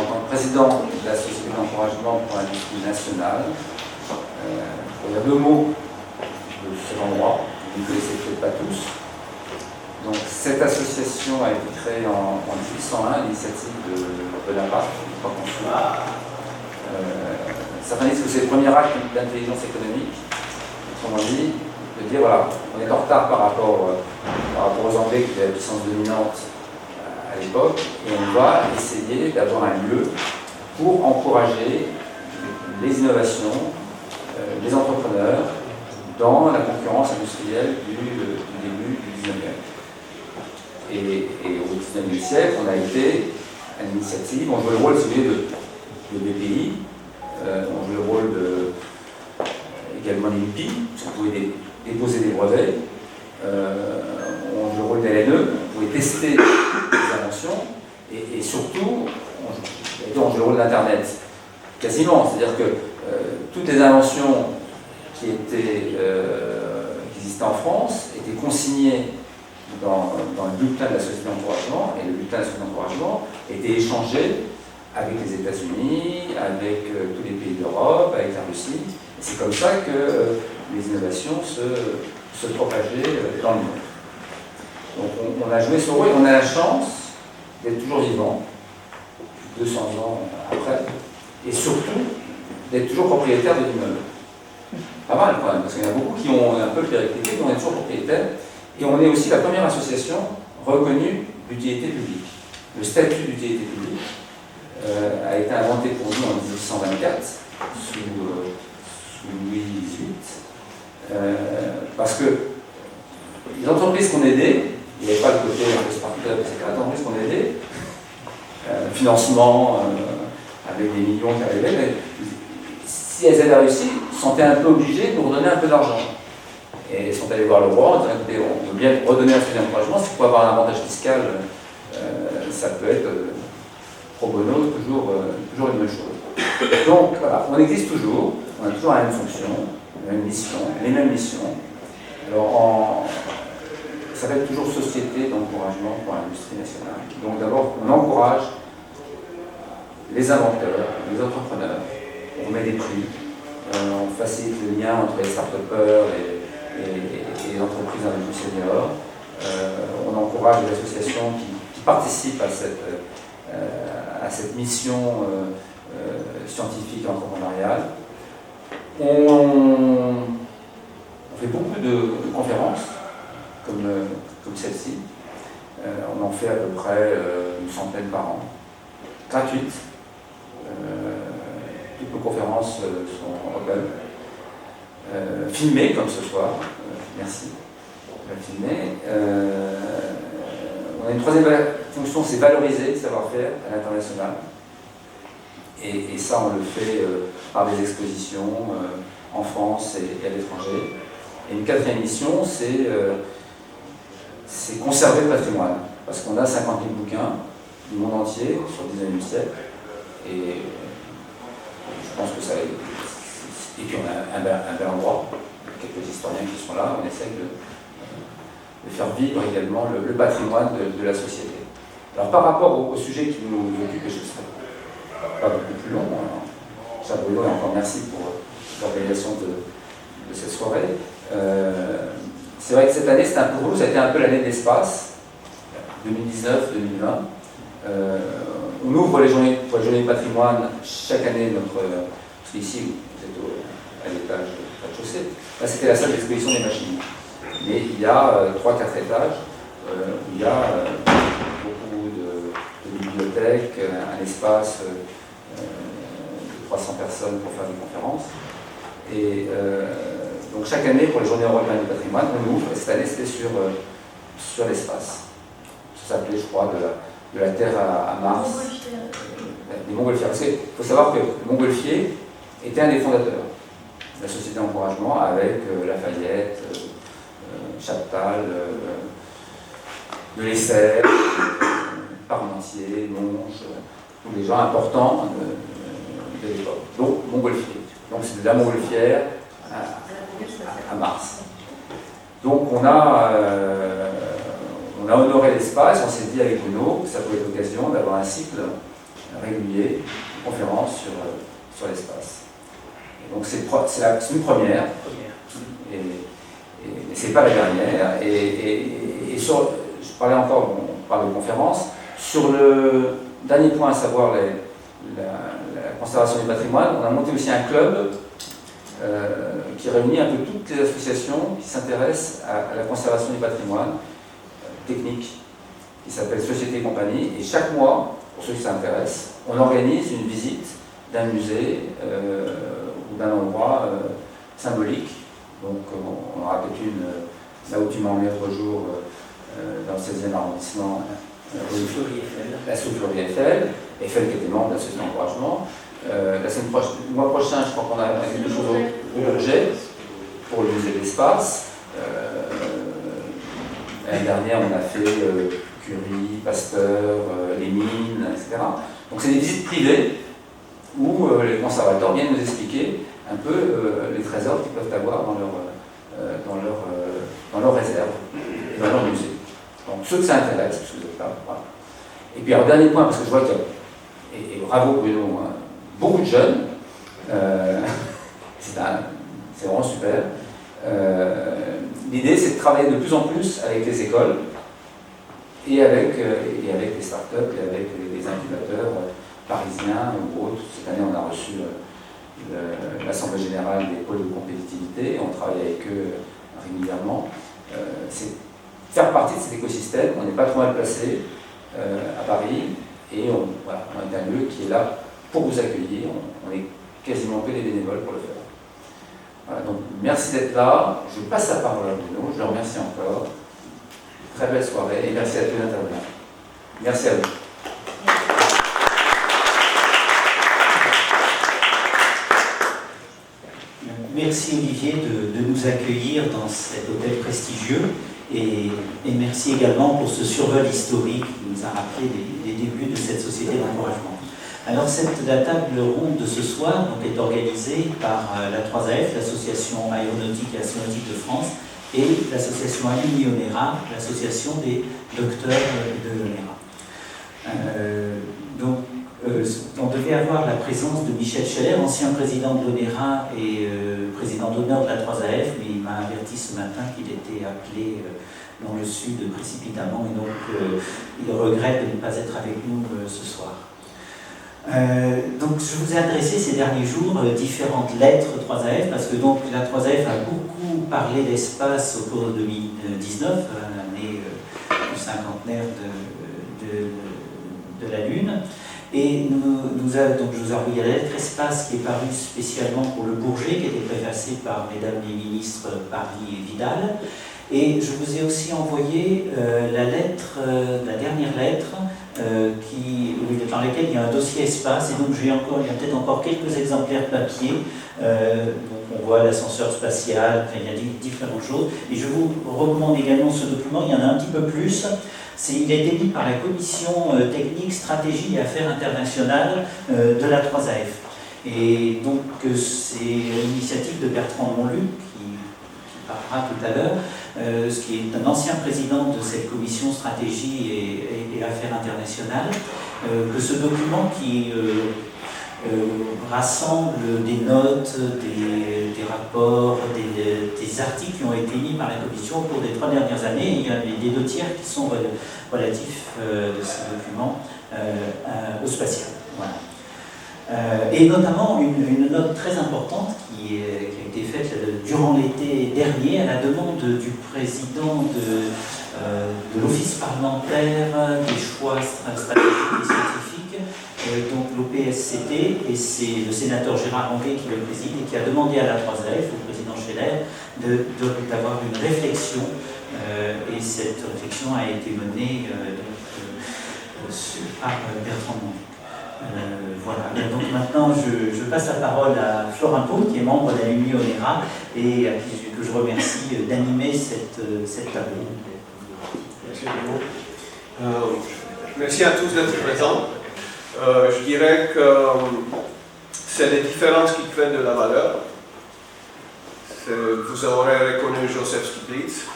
en tant que président de la Société d'encouragement pour l'industrie nationale. Il y a deux mots de cet endroit, vous ne connaissez peut-être pas tous. Donc, cette association a été créée en 1801 à l'initiative de Bonaparte, je crois qu'on se certains disent que c'est le premier acte d'intelligence économique, autrement dit, de dire voilà, on est en retard par rapport aux Anglais qui étaient la puissance dominante à l'époque, et on va essayer d'avoir un lieu pour encourager les innovations, les entrepreneurs dans la concurrence industrielle du début du 19e. Et au 19e siècle, on a été à l'initiative, on jouait le rôle de BPI, on joue le rôle également de l'INPI, parce qu'on pouvait déposer des brevets, on joue le rôle de l'LNE, on pouvait tester des inventions, et surtout, on joue le rôle d'Internet, quasiment, c'est-à-dire que toutes les inventions qui existaient en France étaient consignées dans le bulletin de la Société d'encouragement, et le bulletin de la Société d'encouragement était échangé avec les États-Unis, avec tous les pays d'Europe, avec la Russie. C'est comme ça que les innovations se propageaient dans le monde. Donc on a joué ce rôle et on a la chance d'être toujours vivant, 200 ans après, et surtout d'être toujours propriétaire de l'immeuble. Pas mal quand même, parce qu'il y en a beaucoup qui ont un peu le périclité, mais on est toujours propriétaire. Et on est aussi la première association reconnue d'utilité publique. Le statut d'utilité publique a été inventé pour nous en 1824, sous Louis XVIII, parce que les entreprises qu'on aidait, il n'y avait pas le côté un peu particulier, c'est les entreprises qu'on aidait, financement avec des millions qui arrivaient, mais si elles avaient réussi, elles se sentaient un peu obligées de nous redonner un peu d'argent. Et elles sont allées voir le roi en disant écoutez, on veut bien redonner un peu d'encouragement, si pour avoir un avantage fiscal, ça peut être pro bono, toujours une bonne chose. Donc voilà, on existe toujours, on a toujours la même fonction, la même mission, les mêmes missions. Alors ça va être toujours société d'encouragement pour l'industrie nationale. Donc d'abord, on encourage les inventeurs, les entrepreneurs, on met des prix, on facilite le lien entre les start-upers et les entreprises un peu plus seniors. On encourage les associations qui participent à cette mission scientifique et entrepreneuriale. On fait beaucoup de conférences, comme celle-ci. On en fait à peu près une centaine par an, gratuites. Toutes nos conférences sont open. Filmées comme ce soir. Merci. On va filmer. On a une troisième fonction, c'est valoriser le savoir-faire à l'international. Et ça, on le fait par des expositions en France et à l'étranger. Et une quatrième mission, c'est conserver le patrimoine. Parce qu'on a 50 000 bouquins du monde entier sur le 19e siècle. Et je pense que ça. Et puis on a un bel endroit, quelques historiens qui sont là, on essaie de faire vivre également le patrimoine de la société. Alors par rapport au sujet qui nous occupe, je ne serai pas beaucoup plus long, cher Bruno, et encore merci pour l'organisation de cette soirée. C'est vrai que cette année, pour nous, ça a été un peu l'année de l'espace, 2019-2020. On ouvre les journées pour les journées du patrimoine chaque année, parce qu'ici, vous êtes à l'étage du rez-de-chaussée. Là, c'était la salle d'exposition des machines. Mais il y a 3-4 étages où il y a beaucoup de bibliothèques, un espace de 300 personnes pour faire des conférences. Et donc chaque année, pour les journées européennes du patrimoine, on ouvre, et cette année c'était sur l'espace. Ça s'appelait, je crois, de la Terre à Mars. Des Montgolfières. Parce qu'il faut savoir que Montgolfier était un des fondateurs de la Société d'encouragement avec Lafayette, Chaptal, de l'Essert, Parmentier, Monge, tous les gens importants de l'époque. Donc Montgolfier. Donc c'est de la Montgolfière à Mars. Donc on a honoré l'espace, on s'est dit avec Bruno que ça pouvait être l'occasion d'avoir un cycle réguliers, conférences sur l'espace. Donc c'est une première, mais ce n'est pas la dernière. Je parlais encore, on parle de conférences, sur le dernier point, à savoir la conservation du patrimoine, on a monté aussi un club qui réunit un peu toutes les associations qui s'intéressent à la conservation du patrimoine technique, qui s'appelle Société et Compagnie, et chaque mois, pour ceux qui s'intéressent, on organise une visite d'un musée ou d'un endroit symbolique. Donc on aura peut-être une, là où tu m'as emmené l'autre jour, dans le 16e arrondissement, la soufflerie Eiffel, Eiffel qui était membre de la société d'encouragement. Le mois prochain, je crois qu'on a quelque chose au Bourget pour le musée de l'espace. L'année dernière, on a fait Curie, Pasteur, les mines, etc. Donc c'est des visites privées où les conservateurs viennent nous expliquer un peu les trésors qu'ils peuvent avoir dans leur réserve, dans leur musée. Donc ceux que ça intéresse, parce que vous êtes là, voilà. Et puis alors dernier point, parce que je vois qu'il y a, et bravo Bruno, hein, beaucoup de jeunes, c'est vraiment super. L'idée c'est de travailler de plus en plus avec les écoles et avec les startups et avec les incubateurs parisiens ou autres. Cette année on a reçu l'Assemblée Générale des pôles de compétitivité, on travaille avec eux régulièrement. C'est faire partie de cet écosystème, on n'est pas trop mal placé à Paris, et on est un lieu qui est là pour vous accueillir, on est quasiment que des bénévoles pour le faire. Voilà, donc merci d'être là, je passe la parole à Bruno, je le remercie encore, très belle soirée, et merci à tous les intervenants. Merci à vous. Merci Olivier de nous accueillir dans cet hôtel prestigieux et merci également pour ce survol historique qui nous a rappelé les débuts de cette société d'encouragement. Alors la table ronde de ce soir donc, est organisée par la 3AF, l'association aéronautique et astronautique de France, et l'association Alumni Onera, l'association des docteurs de l'Onera. On devait avoir la présence de Michel Scheller, ancien président de l'Onera et président d'honneur de la 3AF, mais il m'a averti ce matin qu'il était appelé dans le sud précipitamment et donc il regrette de ne pas être avec nous ce soir. Donc je vous ai adressé ces derniers jours différentes lettres 3AF parce que donc la 3AF a beaucoup parlé d'espace au cours de 2019, l'année du cinquantenaire de la Lune. Et donc je vous ai envoyé la lettre espace qui est parue spécialement pour le Bourget, qui était préfacée par mesdames les ministres Paris et Vidal. Et je vous ai aussi envoyé la dernière lettre dans laquelle il y a un dossier espace. Et donc il y a peut-être encore quelques exemplaires papier. Donc on voit l'ascenseur spatial, il y a différentes choses. Et je vous recommande également ce document, il y en a un petit peu plus. Il a été mis par la commission technique, stratégie et affaires internationales de la 3AF. Et donc c'est l'initiative de Bertrand Monluc, qui parlera tout à l'heure, qui est un ancien président de cette commission stratégie et affaires internationales, que ce document qui rassemble des notes, des rapports, des articles qui ont été mis par la Commission au cours des 3 dernières années. Il y a les 2 tiers qui sont relatifs de ces documents au spatial. Voilà. Et notamment une note très importante qui a été faite durant l'été dernier à la demande du président de l'Office parlementaire des choix stratégiques et scientifiques, donc l'OPSCT, et c'est le sénateur Gérard Ranguet qui le préside et qui a demandé à la 3AF, au président Scheller, d'avoir une réflexion, et cette réflexion a été menée par Bertrand Monluc. Voilà. Et donc maintenant, je passe la parole à Florin Paume, qui est membre de l'Alumni Onera et que je remercie d'animer cette table. Merci beaucoup. Merci à tous d'être présents. Je dirais que c'est les différences qui créent de la valeur. Vous aurez reconnu Joseph Stiglitz.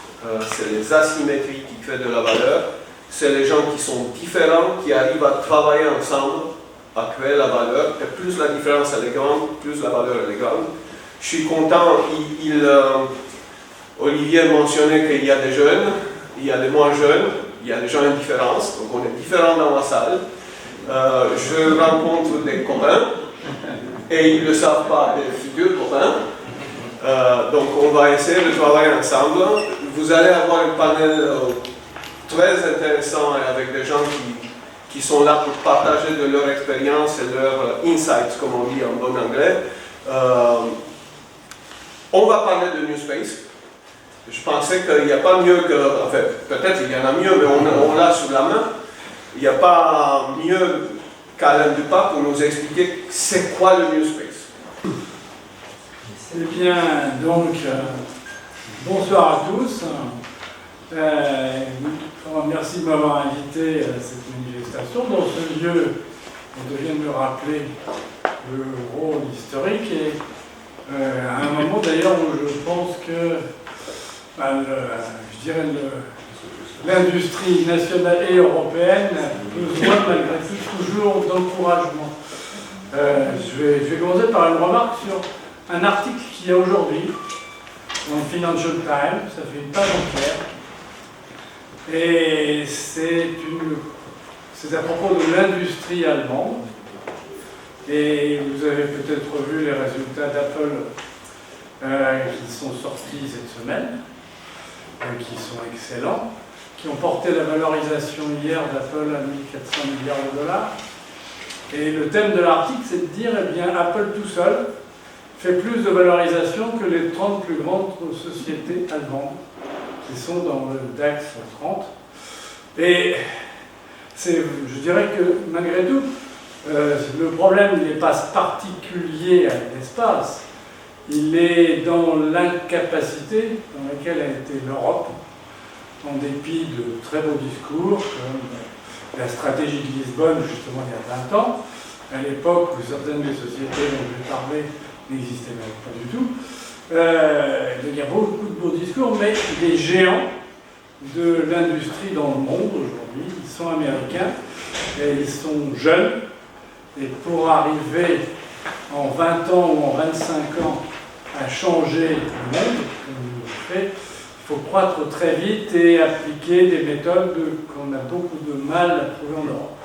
C'est les asymétries qui créent de la valeur. C'est les gens qui sont différents, qui arrivent à travailler ensemble à créer la valeur, et plus la différence elle est grande, plus la valeur elle est grande. Je suis content, Olivier mentionnait qu'il y a des jeunes, il y a des moins jeunes, il y a des gens indifférents, donc on est différents dans la salle. Je rencontre des copains, et ils ne le savent pas, des futurs copains. Donc on va essayer de travailler ensemble. Vous allez avoir un panel très intéressant avec des gens qui sont là pour partager de leur expérience et leurs insights, comme on dit en bon anglais. On va parler de New Space. Je pensais qu'il n'y a pas mieux que... Enfin, peut-être il y en a mieux, mais on l'a sous la main. Il n'y a pas mieux qu'Alain Dupas pour nous expliquer c'est quoi le New Space. Eh bien, donc, bonsoir à tous. Merci de m'avoir invité à cette manifestation. Dans ce lieu, on vient de me rappeler le rôle historique et à un moment d'ailleurs où je pense que je dirais l'industrie nationale et européenne a besoin malgré tout toujours d'encouragement. Je vais commencer par une remarque sur un article qu'il y a aujourd'hui dans le Financial Times, ça fait une page entière, et c'est à propos de l'industrie allemande, et vous avez peut-être vu les résultats d'Apple qui sont sortis cette semaine, qui sont excellents, qui ont porté la valorisation hier d'Apple à 1400 milliards de dollars. Et le thème de l'article, c'est de dire, eh bien, Apple tout seul fait plus de valorisation que les 30 plus grandes sociétés allemandes qui sont dans le DAX 30. Et je dirais que malgré tout, le problème n'est pas particulier à l'espace, il est dans l'incapacité dans laquelle a été l'Europe, en dépit de très beaux discours, comme la stratégie de Lisbonne, justement, il y a 20 ans, à l'époque où certaines des sociétés dont je vais parler n'existaient même pas du tout. Il y a beaucoup de beaux discours, mais les géants de l'industrie dans le monde aujourd'hui, ils sont américains, et ils sont jeunes, et pour arriver en 20 ans ou en 25 ans à changer le monde, comme nous le fait, il faut croître très vite et appliquer des méthodes qu'on a beaucoup de mal à trouver en Europe.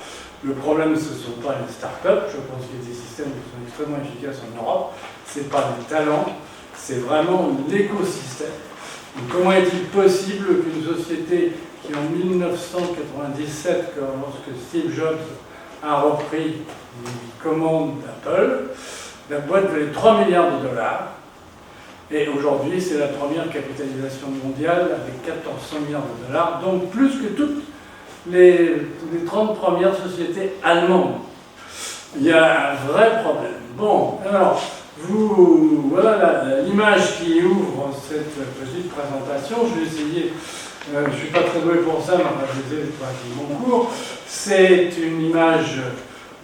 Le problème, ce ne sont pas les start-up, je pense qu'il y a des systèmes qui sont extrêmement efficaces en Europe, ce n'est pas des talents, c'est vraiment l'écosystème. Donc, comment est-il possible qu'une société qui en 1997, lorsque Steve Jobs a repris les commandes d'Apple, la boîte valait 3 milliards de dollars, et aujourd'hui c'est la première capitalisation mondiale avec 1400 milliards de dollars, donc plus que toutes les 30 premières sociétés allemandes. Il y a un vrai problème. Bon, alors, voilà l'image qui ouvre cette petite présentation. Je vais essayer, je ne suis pas très doué pour ça, mais je vais essayer de mon cours. C'est une image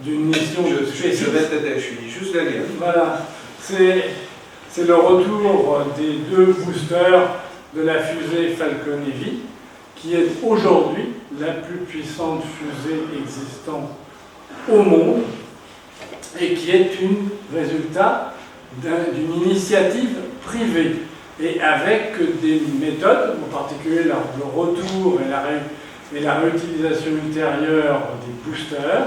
d'une mission de SpaceX. Je vais t'aider, je suis juste derrière. Voilà, c'est le retour des 2 boosters de la fusée Falcon Heavy, qui est aujourd'hui la plus puissante fusée existante au monde et qui est un résultat d'une initiative privée et avec des méthodes, en particulier le retour et la réutilisation ultérieure des boosters,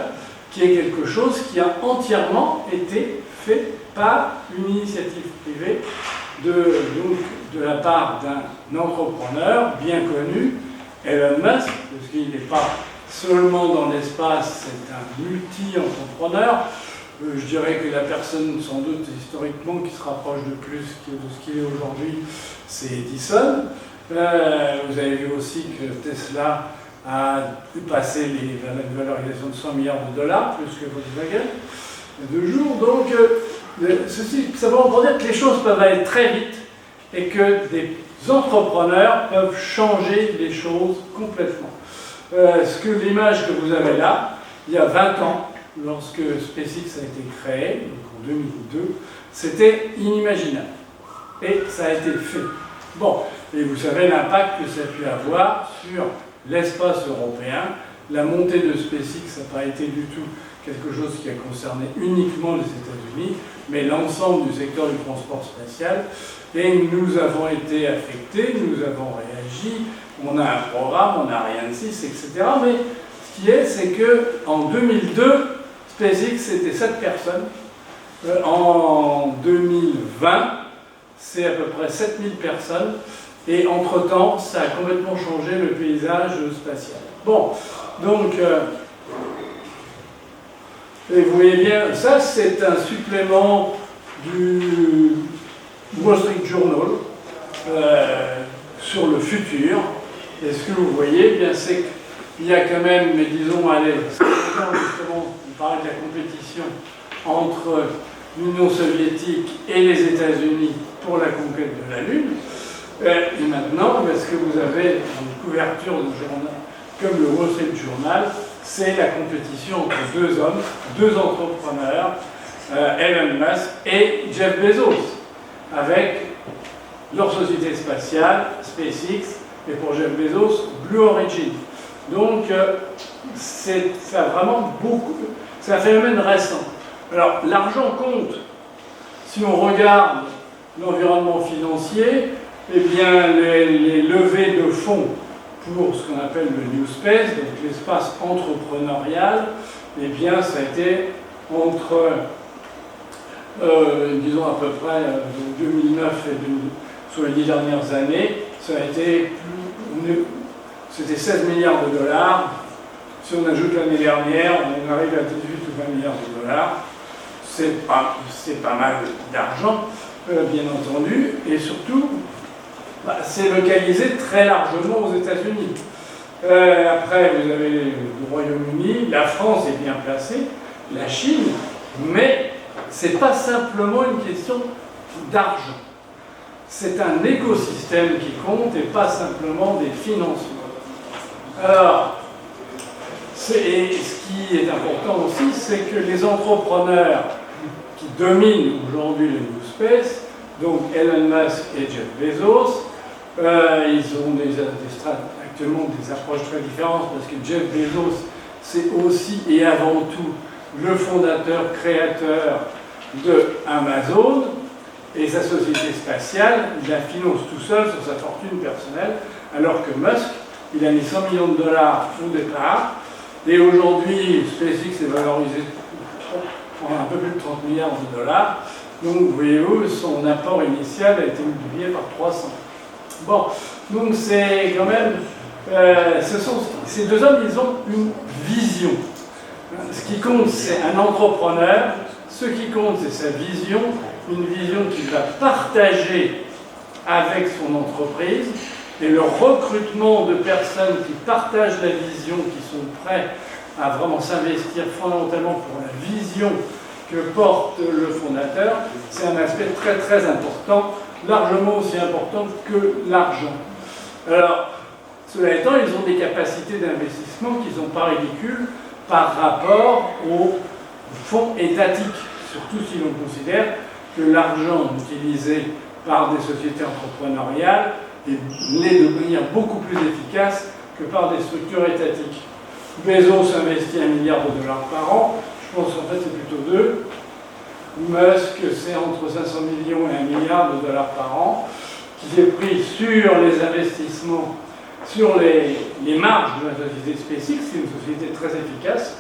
qui est quelque chose qui a entièrement été fait par une initiative privée de la part d'un entrepreneur bien connu, Elon Musk, parce qu'il n'est pas seulement dans l'espace, c'est un multi-entrepreneur. Je dirais que la personne, sans doute historiquement, qui se rapproche de plus de ce qu'il est aujourd'hui, c'est Edison. Vous avez vu aussi que Tesla a dépassé la valorisation de 100 milliards de dollars, plus que Volkswagen, de jour. Donc, ceci, simplement pour dire que les choses peuvent aller très vite et que des entrepreneurs peuvent changer les choses complètement. L'image que vous avez là, il y a 20 ans, lorsque SpaceX a été créé, donc en 2002, c'était inimaginable. Et ça a été fait. Bon, et vous savez l'impact que ça a pu avoir sur l'espace européen. La montée de SpaceX n'a pas été du tout quelque chose qui a concerné uniquement les États-Unis, mais l'ensemble du secteur du transport spatial. Et nous avons été affectés, nous avons réagi, on a un programme, on a Ariane 6, etc. Mais ce qui est, c'est qu'en 2002, SpaceX, c'était 7 personnes. En 2020, c'est à peu près 7000 personnes. Et entre-temps, ça a complètement changé le paysage spatial. Bon, donc, et vous voyez bien, ça c'est un supplément du Wall Street Journal sur le futur. Et ce que vous voyez, bien, c'est qu'il y a quand même, mais disons, allez, justement, on parlait de la compétition entre l'Union soviétique et les États-Unis pour la conquête de la Lune. Et maintenant, ce que vous avez en couverture de journal, comme le Wall Street Journal, c'est la compétition entre deux hommes, deux entrepreneurs, Elon Musk et Jeff Bezos, avec leur société spatiale, SpaceX, et pour Jeff Bezos, Blue Origin. Donc, ça a vraiment beaucoup. C'est un phénomène récent. Alors, l'argent compte. Si on regarde l'environnement financier, eh bien, les levées de fonds pour ce qu'on appelle le New Space, donc l'espace entrepreneurial, eh bien, ça a été entre, disons à peu près 2009 et sur les 10 dernières années, ça a été c'était 16 milliards de dollars. Si on ajoute l'année dernière, on arrive à 18 ou 20 milliards de dollars. C'est pas mal d'argent, bien entendu, et surtout, c'est localisé très largement aux États-Unis. Après, vous avez le Royaume-Uni, la France est bien placée, la Chine, mais c'est pas simplement une question d'argent. C'est un écosystème qui compte et pas simplement des financements. Alors, et ce qui est important aussi, c'est que les entrepreneurs qui dominent aujourd'hui le New Space, donc Elon Musk et Jeff Bezos, ils ont actuellement des approches très différentes parce que Jeff Bezos, c'est aussi et avant tout le fondateur, créateur de Amazon, et sa société spatiale, il la finance tout seul sur sa fortune personnelle, alors que Musk, il a mis 100 millions de dollars au départ, et aujourd'hui, SpaceX est valorisé en un peu plus de 30 milliards de dollars. Donc, vous voyez-vous, son apport initial a été multiplié par 300. Bon, donc c'est quand même... ces deux hommes, ils ont une vision. Ce qui compte, c'est un entrepreneur. Ce qui compte, c'est sa vision. Une vision qu'il va partager avec son entreprise. Et le recrutement de personnes qui partagent la vision, qui sont prêts à vraiment s'investir fondamentalement pour la vision que porte le fondateur, c'est un aspect très très important, largement aussi important que l'argent. Alors, cela étant, ils ont des capacités d'investissement qui ne sont pas ridicules par rapport aux fonds étatiques, surtout si l'on considère que l'argent utilisé par des sociétés entrepreneuriales est de manière beaucoup plus efficace que par des structures étatiques. Bezos investit 1 milliard de dollars par an, je pense qu'en fait c'est plutôt 2. Musk, c'est entre 500 millions et 1 milliard de dollars par an, qui est pris sur les investissements, sur les marges de la société SpaceX, c'est une société très efficace.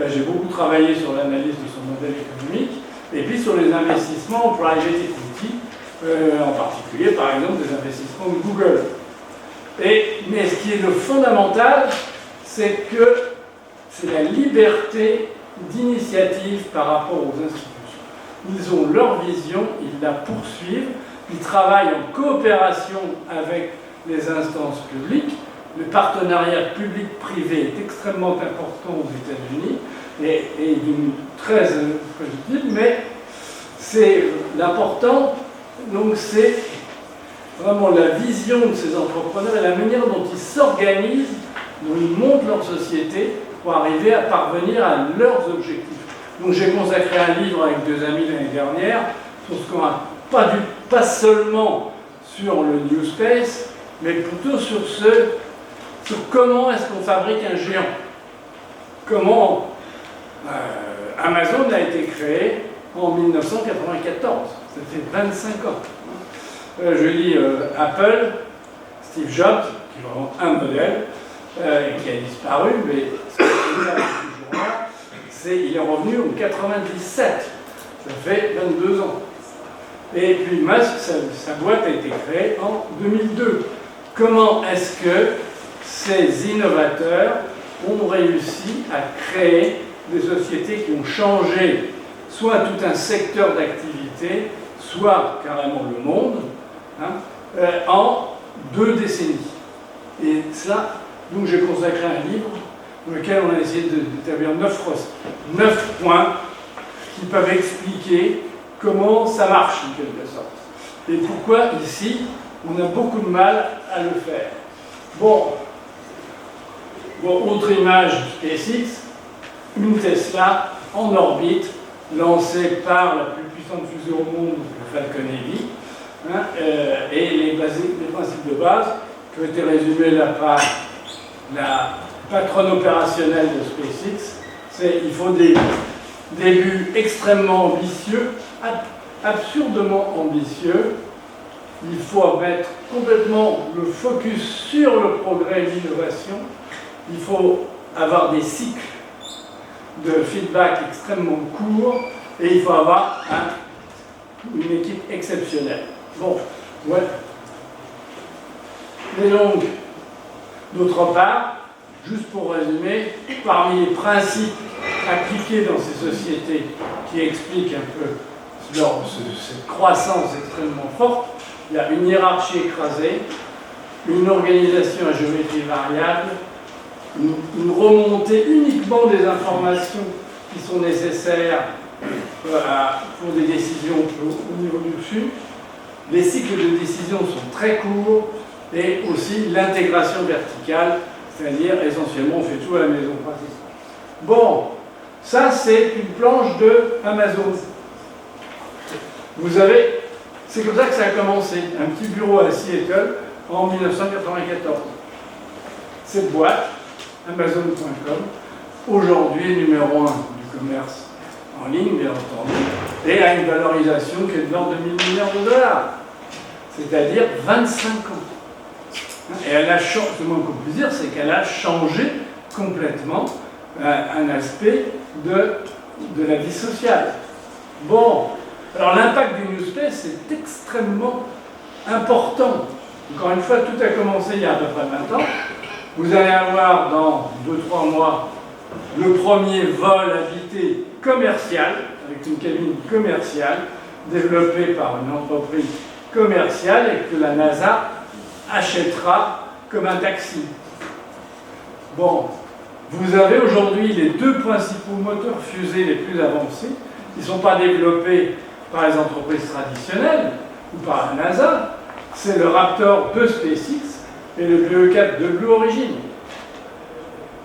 J'ai beaucoup travaillé sur l'analyse de son modèle économique, et puis sur les investissements en private equity, en particulier par exemple des investissements de Google. Mais ce qui est le fondamental, c'est que c'est la liberté d'initiative par rapport aux institutions. Ils ont leur vision, ils la poursuivent, ils travaillent en coopération avec les instances publiques. Le partenariat public-privé est extrêmement important aux États-Unis et d'une très positive, mais c'est l'important, donc c'est vraiment la vision de ces entrepreneurs et la manière dont ils s'organisent, dont ils montent leur société pour arriver à parvenir à leurs objectifs. Donc j'ai consacré un livre avec 2 amis l'année dernière sur ce qu'on a pas seulement sur le New Space, mais plutôt sur comment est-ce qu'on fabrique un géant. Comment Amazon a été créé en 1994, ça fait 25 ans. Je lis Apple, Steve Jobs, qui est vraiment un modèle, qui a disparu, mais ce qui est toujours là, c'est qu'il est revenu en 97, ça fait 22 ans. Et puis Musk, sa boîte a été créée en 2002. Comment est-ce que ces innovateurs ont réussi à créer des sociétés qui ont changé soit tout un secteur d'activité, soit carrément le monde, en 2 décennies. Et ça, donc j'ai consacré un livre dans lequel on a essayé d'établir 9 points qui peuvent expliquer comment ça marche en quelque sorte. Et pourquoi ici, on a beaucoup de mal à le faire. Bon, autre image SpaceX, une Tesla en orbite, lancée par la plus puissante fusée au monde, le Falcon Heavy, et les principes de base qui ont été résumés là par la patronne opérationnelle de SpaceX, c'est il faut des buts extrêmement ambitieux, absurdement ambitieux. Il faut mettre complètement le focus sur le progrès et l'innovation. Il faut avoir des cycles de feedback extrêmement courts et il faut avoir une équipe exceptionnelle. Bon, ouais. Et donc, d'autre part, juste pour résumer, parmi les principes appliqués dans ces sociétés qui expliquent un peu cette croissance extrêmement forte, il y a une hiérarchie écrasée, une organisation à géométrie variable, une remontée uniquement des informations qui sont nécessaires pour des décisions au niveau du dessus. Les cycles de décision sont très courts et aussi l'intégration verticale, c'est-à-dire essentiellement on fait tout à la maison pratique. Bon, ça c'est une planche de Amazon. Vous avez, c'est comme ça que ça a commencé, un petit bureau à Seattle en 1994. Cette boîte, Amazon.com, aujourd'hui numéro 1 du commerce en ligne, bien entendu, et a une valorisation qui est de l'ordre de 1 000 milliards de dollars, c'est-à-dire 25 ans. Et elle a changé, le moins qu'on puisse dire, c'est qu'elle a changé complètement un aspect de la vie sociale. Bon, alors l'impact du New Space est extrêmement important. Encore une fois, tout a commencé il y a à peu près 20 ans. Vous allez avoir dans 2-3 mois le premier vol habité commercial, avec une cabine commerciale, développée par une entreprise commerciale et que la NASA achètera comme un taxi. Bon, vous avez aujourd'hui les 2 principaux moteurs fusées les plus avancés qui ne sont pas développés par les entreprises traditionnelles ou par la NASA. C'est le Raptor de SpaceX et le BE-4 de Blue Origin.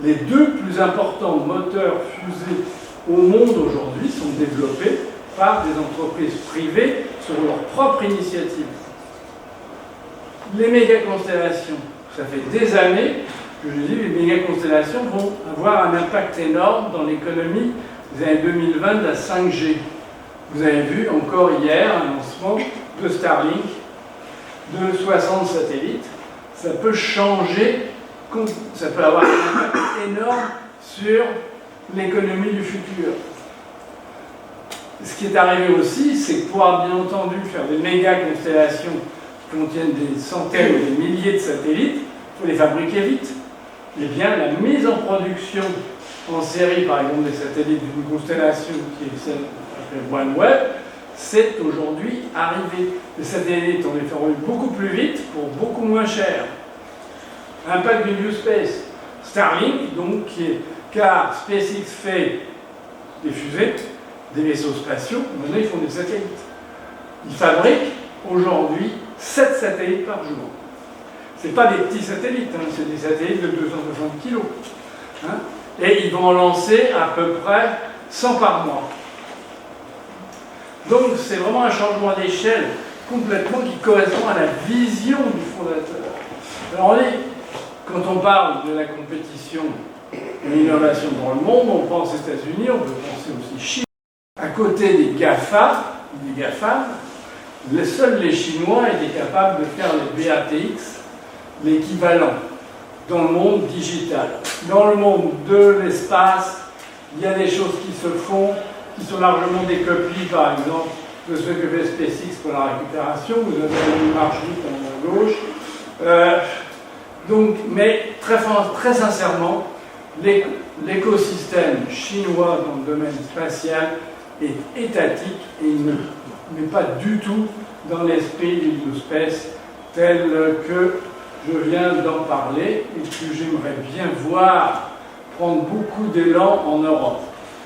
Les 2 plus importants moteurs fusées au monde aujourd'hui sont développés par des entreprises privées sur leur propre initiative. Les méga-constellations, ça fait des années que je dis, les méga-constellations vont avoir un impact énorme dans l'économie des années 2020 de la 5G. Vous avez vu encore hier un lancement de Starlink de 60 satellites. Ça peut changer, ça peut avoir un impact énorme sur l'économie du futur. Ce qui est arrivé aussi, c'est que pour bien entendu faire des méga-constellations qui contiennent des centaines ou des milliers de satellites, il faut les fabriquer vite. Eh bien, la mise en production en série, par exemple, des satellites d'une constellation qui est celle de OneWeb, c'est aujourd'hui arrivé. Les satellites, on les fait rouler beaucoup plus vite pour beaucoup moins cher. Impact du New Space. Starlink, donc, car SpaceX fait des fusées, des vaisseaux spatiaux, maintenant ils font des satellites. Ils fabriquent aujourd'hui 7 satellites par jour. Ce n'est pas des petits satellites, c'est des satellites de 260 kg. Et ils vont en lancer à peu près 100 par mois. Donc c'est vraiment un changement d'échelle complètement qui correspond à la vision du fondateur. Alors quand on parle de la compétition l'innovation dans le monde, on pense aux États-Unis, on peut penser aussi Chine. À côté des GAFA, seuls les Chinois étaient capables de faire les BATX, l'équivalent, dans le monde digital. Dans le monde de l'espace, il y a des choses qui se font, qui sont largement des copies, par exemple, de ce que fait SpaceX pour la récupération. Vous avez une marche vite en gauche. Mais très sincèrement, l'écosystème chinois dans le domaine spatial est étatique et il n'est pas du tout dans l'esprit du New Space tel que je viens d'en parler et que j'aimerais bien voir prendre beaucoup d'élan en Europe.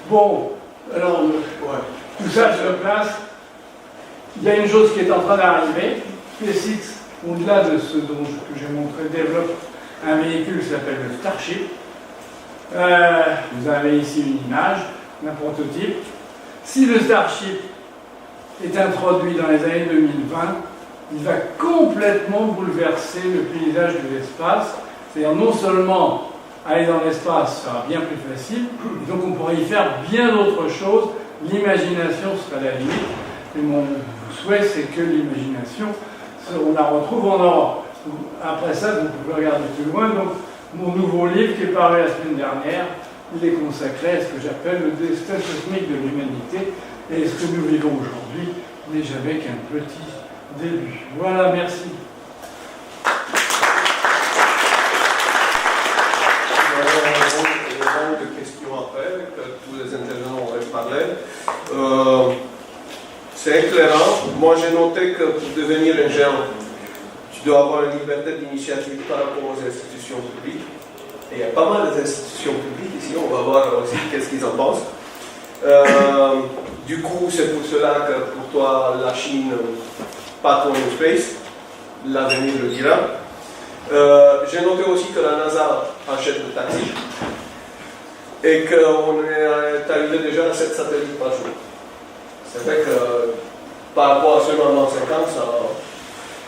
Bon, alors, tout ça se place. Il y a une chose qui est en train d'arriver. SpaceX, au-delà de ce que j'ai montré, développe un véhicule qui s'appelle le Starship. Vous avez ici une image d'un prototype. Si le Starship est introduit dans les années 2020, il va complètement bouleverser le paysage de l'espace. C'est-à-dire non seulement aller dans l'espace sera bien plus facile, donc on pourrait y faire bien d'autres choses. L'imagination sera la limite. Et mon souhait, c'est que l'imagination, on la retrouve en Europe. Après ça, vous pouvez regarder plus loin. Donc, mon nouveau livre qui est paru la semaine dernière, il est consacré à ce que j'appelle le destin cosmique de l'humanité. Et ce que nous vivons aujourd'hui n'est jamais qu'un petit début. Voilà, merci. De questions après, que tous les intervenants auraient parlé. C'est éclairant. Moi, j'ai noté que pour devenir un géant, tu dois avoir une liberté d'initiative par rapport aux institutions publiques. Et il y a pas mal d'institutions publiques ici, on va voir aussi qu'est-ce qu'ils en pensent. Du coup, c'est pour cela que pour toi, la Chine, pas ton space, l'avenir le dira. J'ai noté aussi que la NASA achète des taxis et qu'on est arrivé déjà à 7 satellites par jour. C'est vrai que par rapport à seulement 25 ans,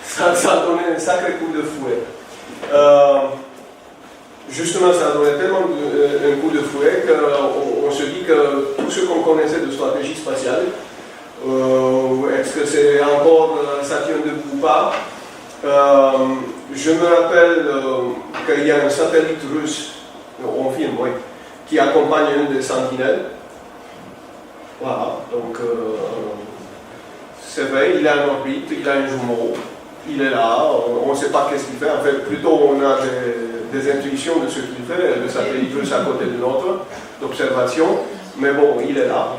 ça a donné un sacré coup de fouet. Justement, ça a donné tellement un coup de fouet qu'on se dit que tout ce qu'on connaissait de stratégie spatiale, est-ce que c'est encore ça tient debout ou pas? Je me rappelle qu'il y a un satellite russe, on filme, oui, qui accompagne une des sentinelles. Voilà, donc c'est vrai, il est en orbite, il a un jumeau, il est là, on ne sait pas qu'est-ce qu'il fait. En fait, plutôt on a des intuitions de ce qu'il fait, le satellite russe à côté de l'autre, d'observation, mais bon, il est là.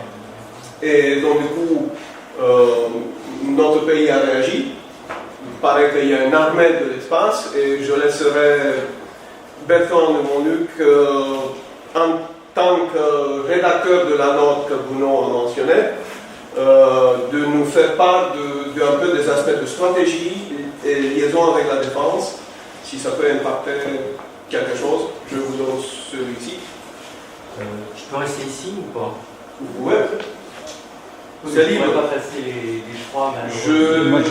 Et donc du coup, notre pays a réagi. Il paraît qu'il y a une armée de l'espace, et je laisserai Bertrand de Montluc, en tant que rédacteur de la note que Bruno a mentionnée, de nous faire part d'un peu des aspects de stratégie et liaison avec la défense, si ça peut impacter quelque chose. Je vous donne celui-ci. Je peux rester ici ou pas? Vous pouvez. C'est libre. Je ne pourrais pas passer les trois,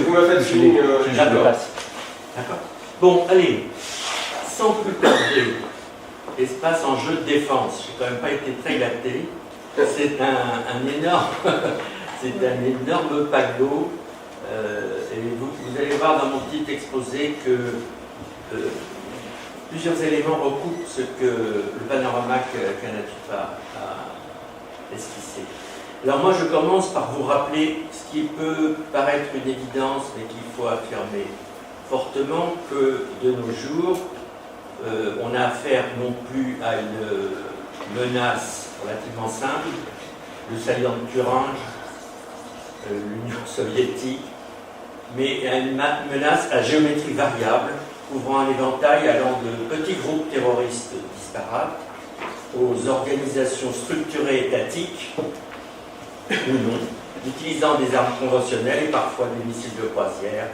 vous me faites signe. D'accord. Bon, allez, sans plus tarder, espace en jeu de défense. Je n'ai quand même pas été très gâté. C'est un énorme paquebot. Et vous allez voir dans mon petit exposé que plusieurs éléments recoupent ce que le panorama qu'Anatupa a esquissé. Alors moi je commence par vous rappeler ce qui peut paraître une évidence mais qu'il faut affirmer fortement, que de nos jours on a affaire non plus à une menace relativement simple, le salient de Thuringe, l'Union soviétique, mais à une menace à géométrie variable, couvrant un éventail allant de petits groupes terroristes disparates aux organisations structurées étatiques ou non, utilisant des armes conventionnelles et parfois des missiles de croisière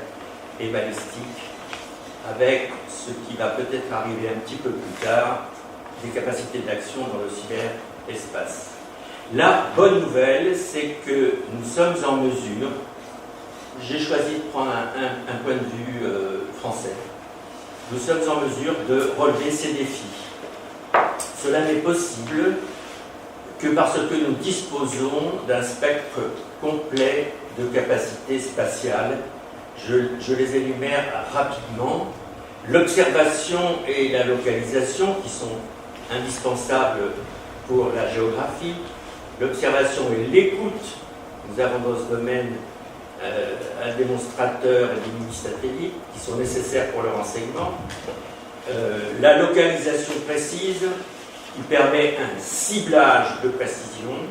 et balistiques, avec ce qui va peut-être arriver un petit peu plus tard, des capacités d'action dans le cyberespace. La bonne nouvelle, c'est que nous sommes en mesure, j'ai choisi de prendre un point de vue français, nous sommes en mesure de relever ces défis. cela n'est possible que parce que nous disposons d'un spectre complet de capacités spatiales. Je les énumère rapidement. L'observation et la localisation qui sont indispensables pour la géographie, l'observation et l'écoute. Nous avons dans ce domaine un démonstrateur et des mini-satellites qui sont nécessaires pour le renseignement. La localisation précise qui permet un ciblage de précision.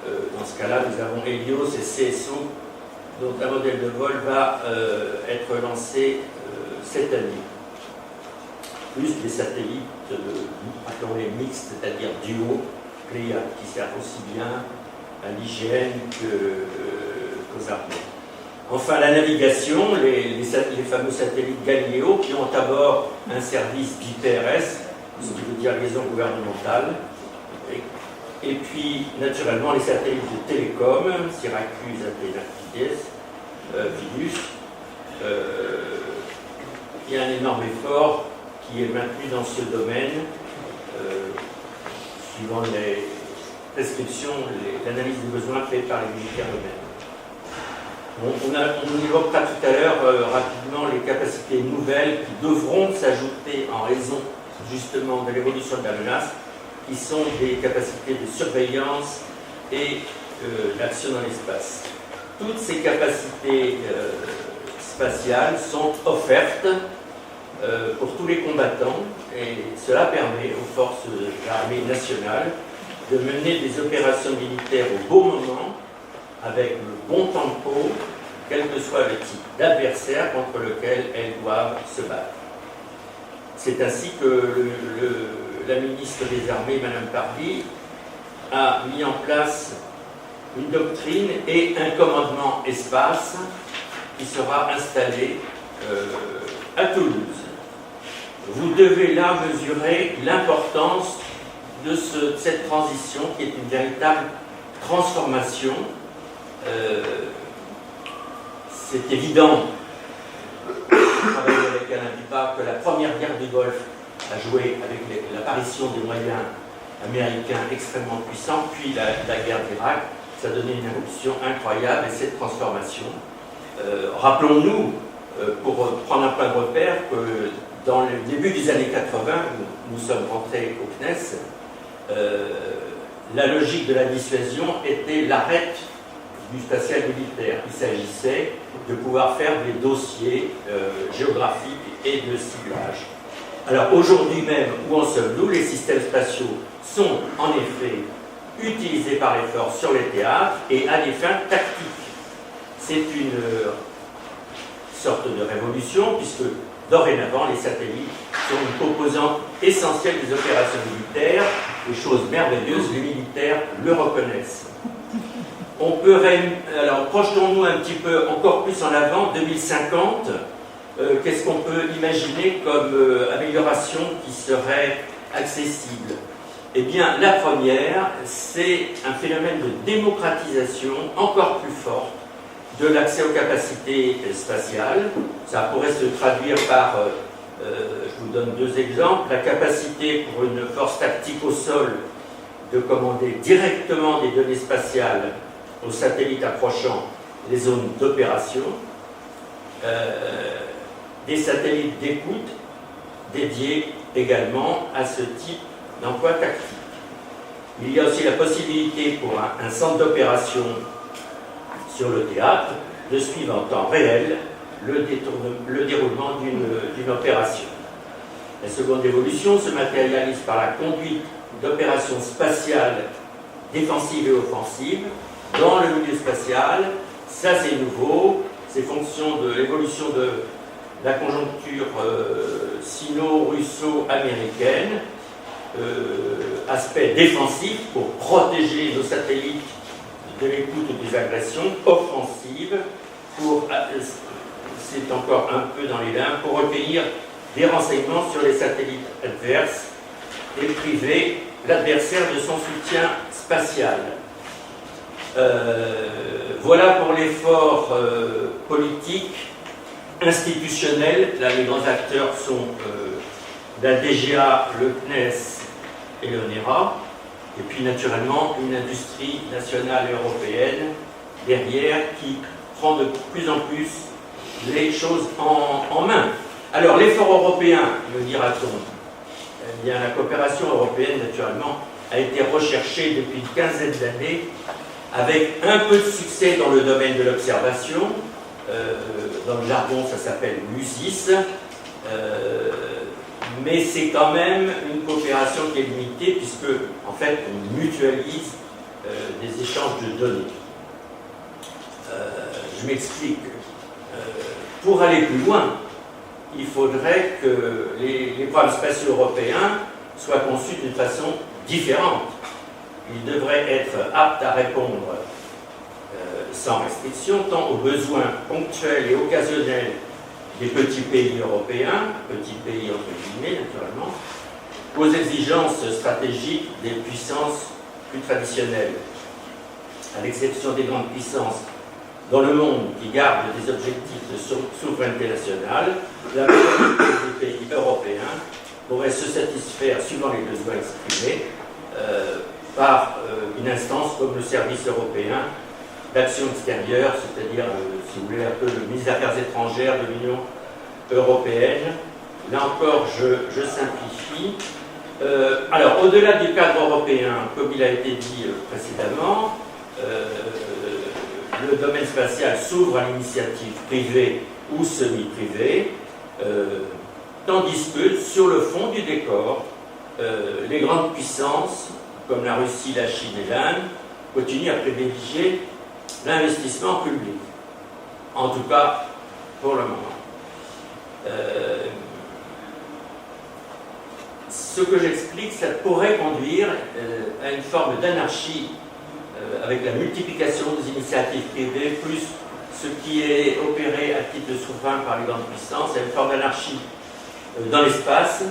Dans ce cas-là, nous avons Helios et CSO, dont un modèle de vol va être lancé cette année. Plus des satellites, appelons-les mixtes, c'est-à-dire duo, Pléiades, qui servent aussi bien à l'IGN qu'aux armées. Enfin, la navigation, les fameux satellites Galileo, qui ont à bord un service BPRS, ce qui veut dire liaison gouvernementale. Et puis, naturellement, les satellites de télécom, Syracuse, Athéna, Vidus. Il y a un énorme effort qui est maintenu dans ce domaine, suivant les prescriptions, l'analyse des besoins faite par les militaires eux-mêmes. On évoquera tout à l'heure rapidement les capacités nouvelles qui devront s'ajouter en raison justement de l'évolution de la menace, qui sont des capacités de surveillance et d'action dans l'espace. Toutes ces capacités spatiales sont offertes pour tous les combattants et cela permet aux forces de l'armée nationale de mener des opérations militaires au bon moment, avec le bon tempo, quel que soit le type d'adversaire contre lequel elles doivent se battre. C'est ainsi que la ministre des Armées, Mme Parly, a mis en place une doctrine et un commandement espace qui sera installé à Toulouse. Vous devez là mesurer l'importance de cette transition qui est une véritable transformation. C'est évident, je travaille avec Alain Dupart, que la première guerre du Golfe a joué avec l'apparition des moyens américains extrêmement puissants, puis la guerre d'Irak, ça a donné une éruption incroyable et cette transformation. Rappelons-nous, pour prendre un point de repère, que dans le début des années 80, où nous sommes rentrés au CNES, la logique de la dissuasion était l'arrêt du spatial militaire. Il s'agissait de pouvoir faire des dossiers géographiques et de ciblage. Alors aujourd'hui même, où en sommes-nous? Les systèmes spatiaux sont en effet utilisés par les forces sur les théâtres et à des fins tactiques. C'est une sorte de révolution puisque dorénavant les satellites sont une composante essentielle des opérations militaires. Des choses merveilleuses, les militaires le reconnaissent. On peut alors projetons-nous un petit peu encore plus en avant, 2050. Qu'est-ce qu'on peut imaginer comme amélioration qui serait accessible? Eh bien, la première, c'est un phénomène de démocratisation encore plus forte de l'accès aux capacités spatiales. Ça pourrait se traduire par, je vous donne deux exemples, la capacité pour une force tactique au sol de commander directement des données spatiales aux satellites approchant les zones d'opération, des satellites d'écoute dédiés également à ce type d'emploi tactique. Il y a aussi la possibilité pour un centre d'opération sur le théâtre de suivre en temps réel le déroulement d'une opération. La seconde évolution se matérialise par la conduite d'opérations spatiales défensives et offensives dans le milieu spatial. Ça, c'est nouveau. C'est fonction de l'évolution de la conjoncture sino-russo-américaine. Aspect défensif pour protéger nos satellites de l'écoute ou des agressions, offensives pour, c'est encore un peu dans les limbes, pour recueillir des renseignements sur les satellites adverses et priver l'adversaire de son soutien spatial. Voilà pour l'effort politique, institutionnel. Là, les grands acteurs sont la DGA, le CNES et l'ONERA, et puis naturellement une industrie nationale et européenne derrière qui prend de plus en plus les choses en main. Alors l'effort européen, me dira-t-on, eh bien, la coopération européenne naturellement a été recherchée depuis une quinzaine d'années avec un peu de succès dans le domaine de l'observation. Dans le jargon, ça s'appelle l'USIS, mais c'est quand même une coopération qui est limitée puisque, en fait, on mutualise des échanges de données. Je m'explique. Pour aller plus loin, il faudrait que les programmes spatiaux européens soient conçus d'une façon différente. Ils devraient être aptes à répondre sans restriction, tant aux besoins ponctuels et occasionnels des petits pays européens, petits pays entre guillemets naturellement, aux exigences stratégiques des puissances plus traditionnelles. À l'exception des grandes puissances dans le monde qui gardent des objectifs de souveraineté nationale, la majorité des pays européens pourraient se satisfaire, suivant les besoins exprimés, par une instance comme le service européen d'action extérieure, c'est-à-dire, si vous voulez, un peu le ministre des Affaires étrangères de l'Union européenne. Là encore, je simplifie. Alors, au-delà du cadre européen, comme il a été dit précédemment, le domaine spatial s'ouvre à l'initiative privée ou semi-privée, tandis que, sur le fond du décor, les grandes puissances, comme la Russie, la Chine et l'Inde, continuent à privilégier l'investissement public. En tout cas, pour le moment. Ce que j'explique, ça pourrait conduire à une forme d'anarchie avec la multiplication des initiatives privées, plus ce qui est opéré à titre souverain par les grandes puissances, à une forme d'anarchie dans l'espace,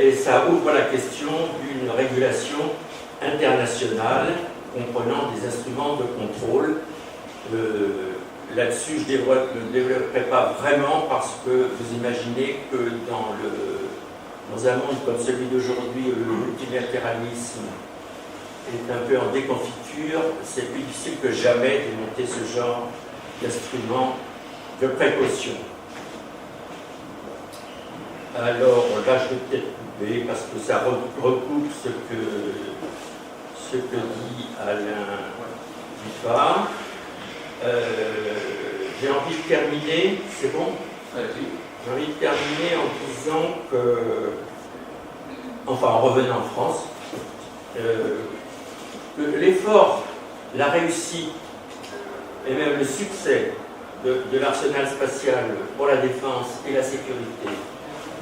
et ça ouvre la question d'une régulation internationale comprenant des instruments de contrôle. Là-dessus, je ne développerai pas vraiment parce que vous imaginez que dans un monde comme celui d'aujourd'hui, où le multilatéralisme est un peu en déconfiture, c'est plus difficile que jamais de monter ce genre d'instrument de précaution. Alors là, je vais peut-être couper parce que ça recoupe ce que dit Alain Dupas. J'ai envie de terminer, c'est bon? J'ai envie de terminer en disant que, enfin en revenant en France, que l'effort, la réussite et même le succès de l'arsenal spatial pour la défense et la sécurité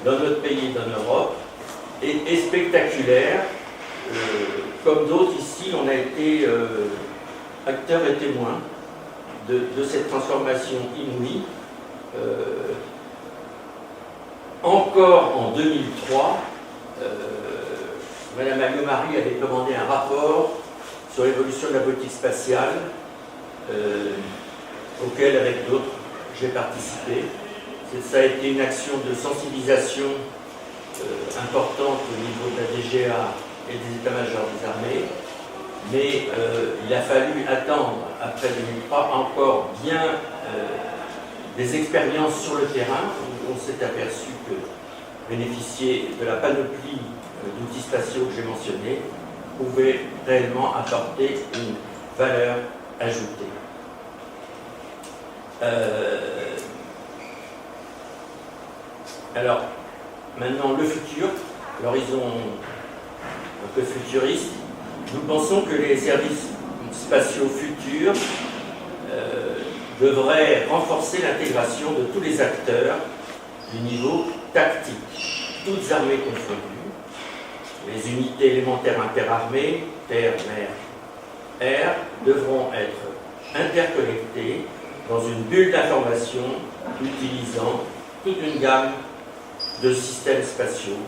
dans notre pays et dans l'Europe est spectaculaire. Comme d'autres ici, on a été acteurs et témoins de cette transformation inouïe. Encore en 2003, Madame Alliot-Marie avait commandé un rapport sur l'évolution de la politique spatiale, auquel, avec d'autres, j'ai participé. Ça a été une action de sensibilisation importante au niveau de la DGA et des états-majors des armées, mais il a fallu attendre, après 2003, encore bien des expériences sur le terrain, où on s'est aperçu que bénéficier de la panoplie d'outils spatiaux que j'ai mentionnés pouvait réellement apporter une valeur ajoutée. Alors, maintenant, le futur, l'horizon un peu futuriste. Nous pensons que les services spatiaux futurs devraient renforcer l'intégration de tous les acteurs du niveau tactique, toutes armées confondues, les unités élémentaires interarmées, terre, mer, air, devront être interconnectées dans une bulle d'information utilisant toute une gamme de systèmes spatiaux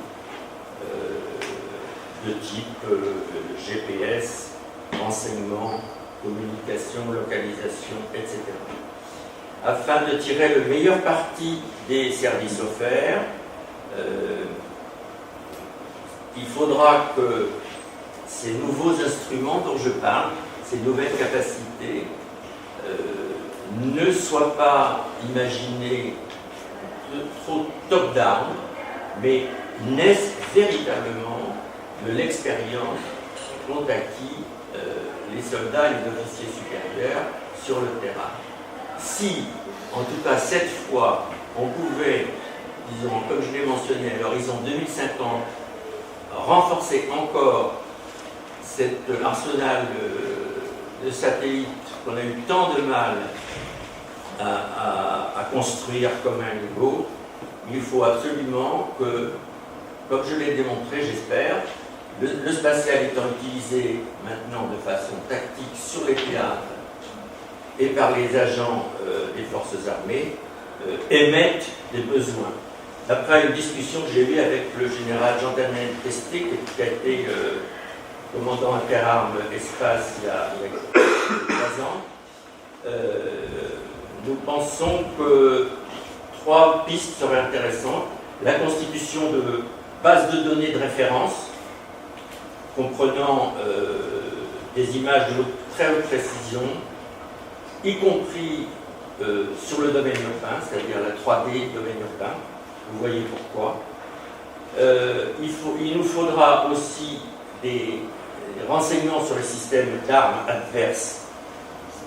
de type GPS, renseignement, communication, localisation, etc. Afin de tirer le meilleur parti des services offerts, il faudra que ces nouveaux instruments dont je parle, ces nouvelles capacités, ne soient pas imaginés trop top-down, mais naissent véritablement de l'expérience qu'ont acquis les soldats et les officiers supérieurs sur le terrain. Si, en tout cas cette fois, on pouvait, disons, comme je l'ai mentionné, à l'horizon 2050, renforcer encore cet arsenal de satellites qu'on a eu tant de mal à construire comme un niveau, il faut absolument que, comme je l'ai démontré, j'espère, le spatial étant utilisé maintenant de façon tactique sur les théâtres et par les agents des forces armées, émettent des besoins. Après une discussion que j'ai eue avec le général Jean-Daniel Testé, qui a été commandant interarmes espace il y a 3 ans, nous pensons que 3 pistes seraient intéressantes. La constitution de bases de données de référence, comprenant des images de très haute précision, y compris sur le domaine urbain, c'est-à-dire la 3D du domaine urbain. Vous voyez pourquoi. Il nous faudra aussi des renseignements sur les systèmes d'armes adverses,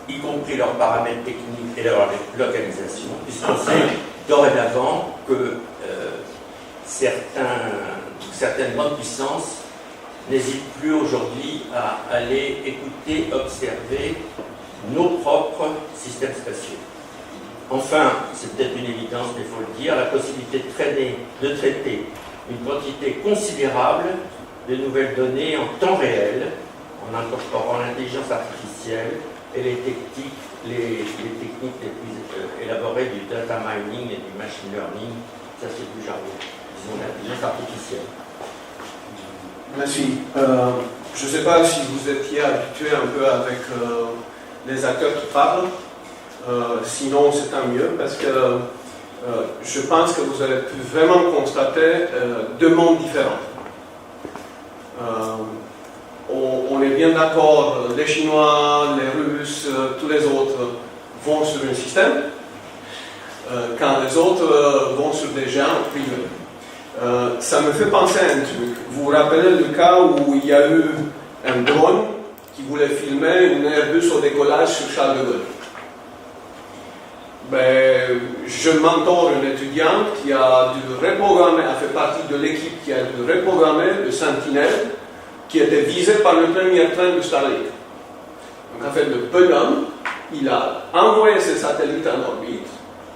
y compris leurs paramètres techniques et leur localisation, puisqu'on sait dorénavant que certaines grandes puissances n'hésitent plus aujourd'hui à aller écouter, observer nos propres systèmes spatiaux. Enfin, c'est peut-être une évidence, mais il faut le dire, la possibilité de traiter une quantité considérable de nouvelles données en temps réel, en incorporant l'intelligence artificielle et les techniques les plus élaborées du data mining et du machine learning. Ça, c'est plus jargon, disons l'intelligence artificielle. Merci. Je ne sais pas si vous étiez habitué un peu avec les acteurs qui parlent. Sinon, c'est tant mieux, parce que je pense que vous avez pu vraiment constater 2 mondes différents. On est bien d'accord, les Chinois, les Russes, tous les autres vont sur un système, quand les autres vont sur des géants privés. Ça me fait penser à un truc. Vous vous rappelez le cas où il y a eu un drone qui voulait filmer une Airbus au décollage sur Charles de Gaulle? Je mentor une étudiante qui a dû reprogrammer, a fait partie de l'équipe qui a dû reprogrammer le Sentinelle qui était visé par le premier train de Starlink. Donc en fait, le bonhomme, il a envoyé ses satellites en orbite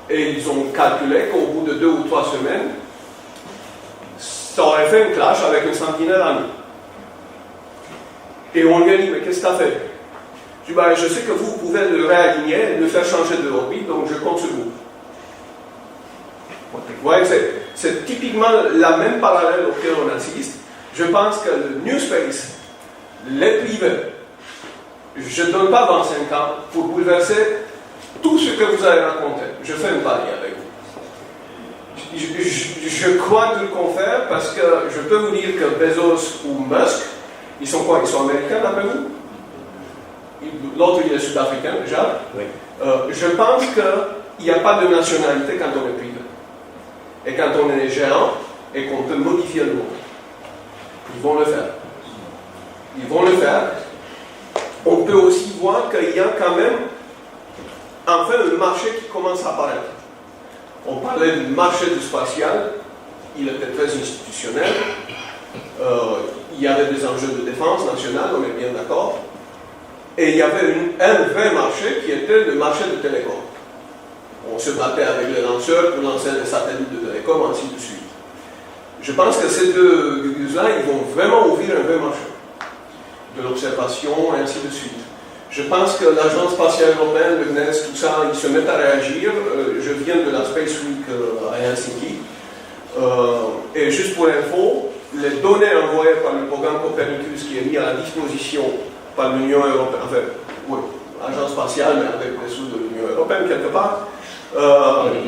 et ils ont calculé qu'au bout de 2 ou 3 semaines, ça aurait fait un clash avec un Sentinelle ami. Et on lui a dit, mais qu'est-ce que tu as fait? Je dis, je sais que vous pouvez le réaligner, le faire changer de orbite, donc je compte sur vous. Vous voyez, c'est typiquement la même parallèle auquel on assiste. Je pense que le New Space, les privés, je ne donne pas 25 ans pour bouleverser tout ce que vous avez raconté. Je fais un pari avec vous. Je crois qu'ils le confèrent parce que je peux vous dire que Bezos ou Musk, ils sont quoi? Ils sont américains d'après vous? L'autre, il est sud-africain déjà. Oui. Je pense qu'il n'y a pas de nationalité quand on est privé. Et quand on est géant et qu'on peut modifier le monde. Ils vont le faire. Ils vont le faire. On peut aussi voir qu'il y a quand même enfin un marché qui commence à apparaître. On parlait du marché du spatial, il était très institutionnel. Il y avait des enjeux de défense nationale, on est bien d'accord. Et il y avait un vrai marché qui était le marché de télécom. On se battait avec les lanceurs pour lancer les satellites de télécom, ainsi de suite. Je pense que ces 2 gugus-là, ils vont vraiment ouvrir un vrai marché de l'observation et ainsi de suite. Je pense que l'Agence spatiale européenne, le CNES, tout ça, ils se mettent à réagir. Je viens de la Space Week à Helsinki. Et juste pour info, les données envoyées par le programme Copernicus qui est mis à la disposition par l'Union européenne, enfin, oui, l'agence spatiale, mais avec des sous de l'Union européenne quelque part,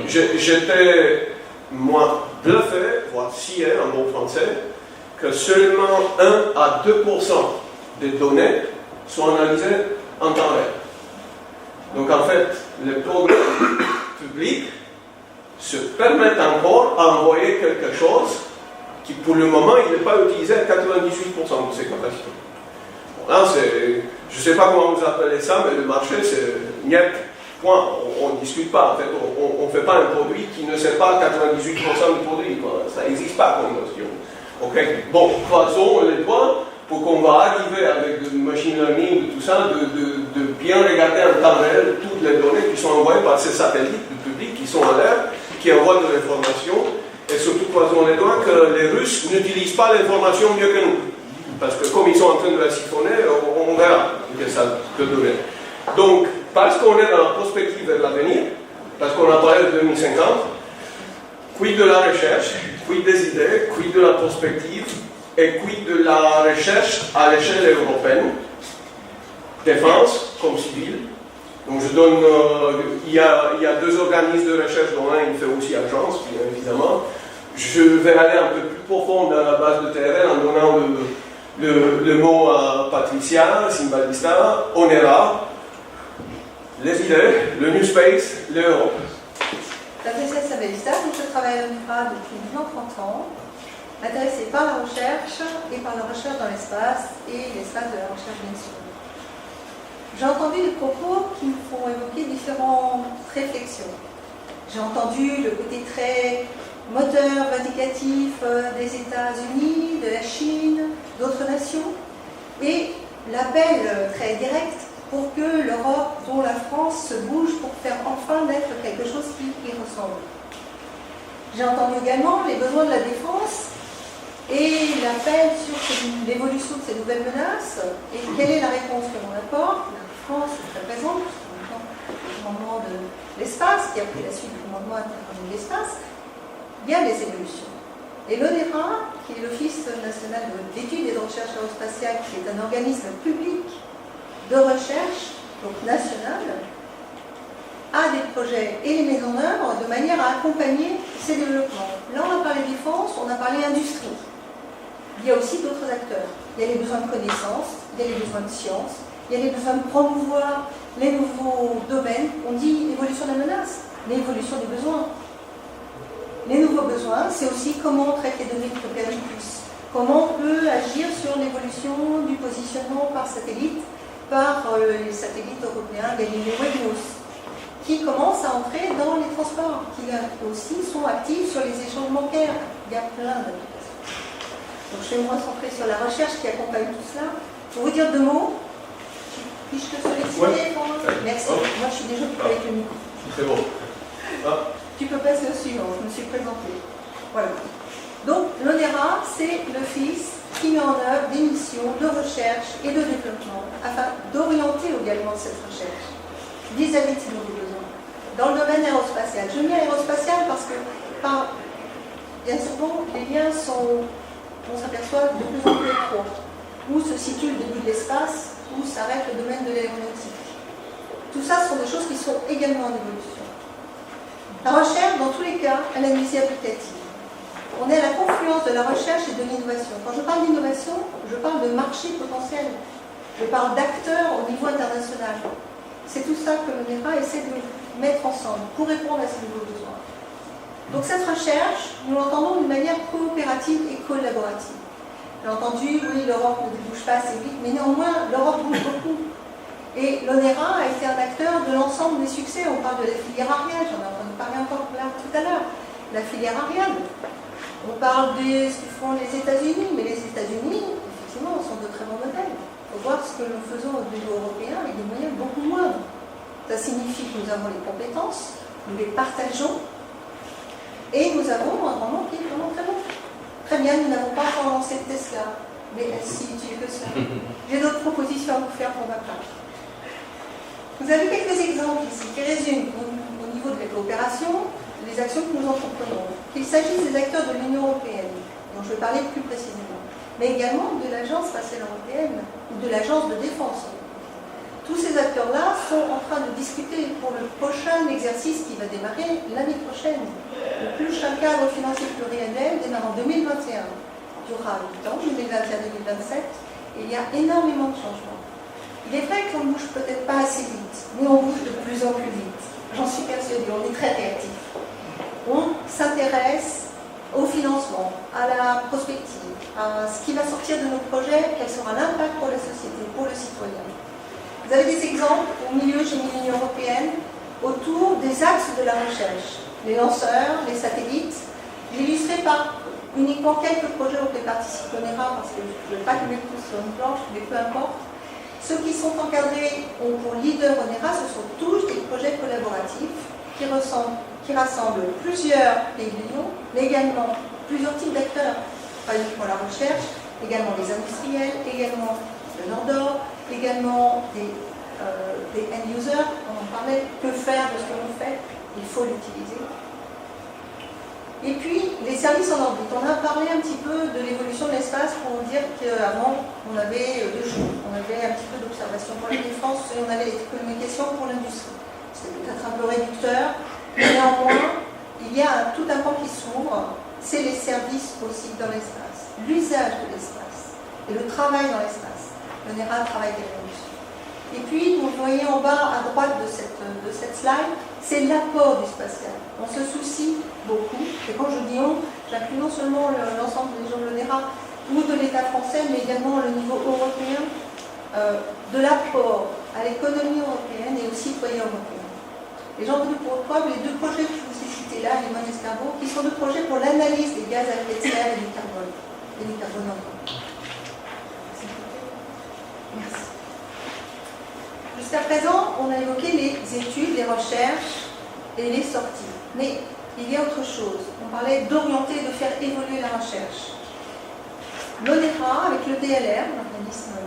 j'étais, moi, bluffé, voire scié en bon français, que seulement 1 à 2% des données sont analysées en temps réel. Donc en fait, les programmes publics se permettent encore d'envoyer quelque chose qui pour le moment il n'est pas utilisé à 98% de ses capacités. Bon, là, je ne sais pas comment vous appelez ça, mais le marché c'est niet, point. On ne discute pas. En fait, on ne fait pas un produit qui ne sert pas à 98% du produit. Quoi. Ça n'existe pas comme notion. Okay. Bon, croisons les doigts pour qu'on va arriver avec du machine learning, tout ça, de bien regarder en temps réel toutes les données qui sont envoyées par ces satellites du public qui sont en l'air, qui envoient de l'information, et surtout croisons les doigts que les Russes n'utilisent pas l'information mieux que nous. Parce que comme ils sont en train de la siphonner, on verra ce que ça peut donner. Donc, parce qu'on est dans la prospective vers l'avenir, parce qu'on a parlé de 2050, quid de la recherche, quid des idées, quid de la prospective, et quid de la recherche à l'échelle européenne, défense comme civile. Donc je donne, il y a 2 organismes de recherche, dont un il fait aussi agence, bien évidemment. Je vais aller un peu plus profond dans la base de TRL en donnant le mot à Patricia Simbaldista, ONERA, les idées, le New Space, l'Europe. Patricia Simbaldista, je travaille à l'ONERA depuis 30 ans, intéressée par la recherche et par la recherche dans l'espace et l'espace de la recherche bien sûr. J'ai entendu des propos qui me font évoquer différentes réflexions. J'ai entendu le côté très moteur, vindicatif des États-Unis, de la Chine, d'autres nations, et l'appel très direct pour que l'Europe, dont la France, se bouge pour faire enfin naître quelque chose qui y ressemble. J'ai entendu également les besoins de la défense et l'appel sur l'évolution de ces nouvelles menaces et quelle est la réponse que l'on apporte. La France est très présente, le commandement de l'espace, qui a pris la suite du commandement international de l'espace. Il y a des évolutions. Et l'ONERA, qui est l'Office national d'études et de recherche aérospatiale, qui est un organisme public de recherche, donc national, a des projets et les met en œuvre de manière à accompagner ces développements. Là, on a parlé défense, on a parlé industrie. Il y a aussi d'autres acteurs. Il y a les besoins de connaissances, il y a les besoins de sciences, il y a les besoins de promouvoir les nouveaux domaines. On dit évolution de la menace, l'évolution des besoins. Les nouveaux besoins, c'est aussi comment on traite les données de Copernicus, comment on peut agir sur l'évolution du positionnement par satellite, par les satellites européens Galileo et EGNOS, qui commencent à entrer dans les transports, qui aussi sont actifs sur les échanges bancaires. Il y a plein d'applications. Donc je vais me recentrer sur la recherche qui accompagne tout cela. Pour vous dire 2 mots, puis-je te solliciter pour moi ? Merci. Moi je suis déjà avec le micro. C'est bon. Tu peux passer au suivant, je me suis présentée. Voilà. Donc l'ONERA, c'est l'office qui met en œuvre des missions de recherche et de développement afin d'orienter également cette recherche vis-à-vis de ces nouveaux besoins. Dans le domaine aérospatial, je mets aérospatial parce que bien souvent les liens sont, on s'aperçoit, de plus en plus étroits. Où se situe le début de l'espace, où s'arrête le domaine de l'aéronautique. Tout ça sont des choses qui sont également en évolution. La recherche, dans tous les cas, elle a une visée applicative. On est à la confluence de la recherche et de l'innovation. Quand je parle d'innovation, je parle de marché potentiel. Je parle d'acteurs au niveau international. C'est tout ça que l'ONERA essaie de mettre ensemble pour répondre à ces nouveaux besoins. Donc cette recherche, nous l'entendons d'une manière coopérative et collaborative. J'ai entendu, oui, l'Europe ne bouge pas assez vite, mais néanmoins, l'Europe bouge beaucoup. Et l'ONERA a été un acteur de l'ensemble des succès. On parle de la filière Ariane, j'en ai entendu parler encore là tout à l'heure. La filière Ariane. On parle de ce que font les États-Unis, mais les États-Unis, effectivement, sont de très bons modèles. Il faut voir ce que nous faisons au niveau européen avec des moyens beaucoup moindres. Ça signifie que nous avons les compétences, nous les partageons, et nous avons un rendement qui est vraiment très bon. Très bien, nous n'avons pas encore lancé Tesla, mais si tu es que ça. J'ai d'autres propositions à vous faire pour ma part. Vous avez quelques exemples ici qui résument au niveau de la coopération les actions que nous entreprenons. Qu'il s'agisse des acteurs de l'Union européenne, dont je vais parler plus précisément, mais également de l'Agence spatiale européenne ou de l'Agence de défense. Tous ces acteurs-là sont en train de discuter pour le prochain exercice qui va démarrer l'année prochaine. Le prochain cadre financier pluriannuel démarre en 2021. durera 8 ans, 2021-2027, et il y a énormément de changements. Il est vrai qu'on ne bouge peut-être pas assez vite, mais on bouge de plus en plus vite. J'en suis persuadée, on est très réactif. On s'intéresse au financement, à la prospective, à ce qui va sortir de nos projets, quel sera l'impact pour la société, pour le citoyen. Vous avez des exemples au milieu, j'ai mis l'Union européenne, autour des axes de la recherche. Les lanceurs, les satellites, illustrés par uniquement quelques projets auxquels participe l'ONERA, parce que je ne vais pas les mettre tous sur une planche, mais peu importe. Ceux qui sont encadrés pour leader ONERA, ce sont tous des projets collaboratifs qui rassemblent plusieurs pays de l'Union, mais également plusieurs types d'acteurs, pas uniquement la recherche, également les industriels, également le Nord-Or, également des end-users, on en parlait, que faire de ce que l'on fait, il faut l'utiliser. Et puis, les services en orbite. On a parlé un petit peu de l'évolution de l'espace pour dire qu'avant, on avait deux choses. On avait un petit peu d'observation pour la défense et on avait les communications pour l'industrie. C'était peut-être un peu réducteur, mais néanmoins, il y a tout un pan qui s'ouvre, c'est les services possibles dans l'espace, l'usage de l'espace et le travail dans l'espace. l'ONERA travaille là-dessus. Et puis, vous voyez en bas à droite de cette slide, c'est l'apport du spatial. On se soucie beaucoup, et quand je dis on, j'inclus non seulement l'ensemble des gens de l'ONERA ou de l'État français, mais également le niveau européen, de l'apport à l'économie européenne et aux citoyens européens. Et j'en veux pour preuve les deux projets que je vous ai cités là, Limon et Escargot, qui sont deux projets pour l'analyse des gaz à effet de serre et du carbone. Et du carbone encore. Merci. Jusqu'à présent, on a évoqué les études, les recherches et les sorties. Mais il y a autre chose. On parlait d'orienter, de faire évoluer la recherche. L'ONERA, avec le DLR, l'organisme